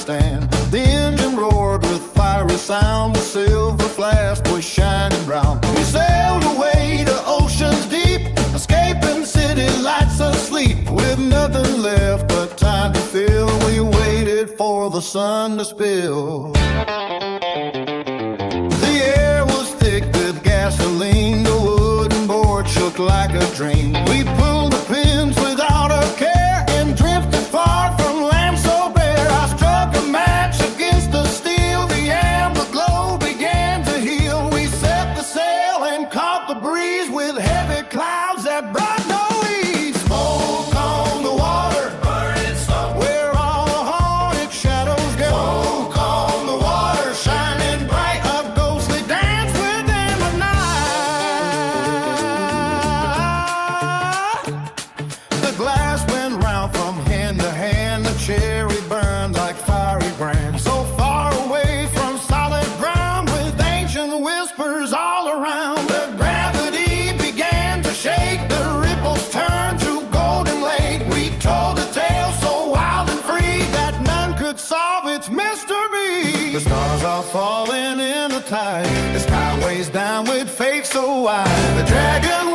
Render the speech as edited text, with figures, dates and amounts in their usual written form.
stand. The engine roared with fiery sound. The silver flask was shining brown. We sailed away to oceans deep, escaping city lights asleep. With nothing left but time to fill, we waited for the sun to spill. The air was thick with gasoline. The wooden board shook like a dream. We pulled the pins without a care and drifted far from land so bare. I struck a match against the steel. The amber glow began to heal. We set the sail and caught the breeze with heavy clouds that brought no ease. Smoke on the water, burning slow, where all the haunted shadows go. Smoke on the water, shining bright, a ghostly dance within the night. The glass went round from hand to hand. The cherry burned like fiery brand. So far away from solid ground, with ancient whispers all around. The gravity began to shake. The ripples turned to golden lake. We told a tale so wild and free that none could solve its mystery. The stars are falling in the tide. The sky weighs down with faith so wide. The dragon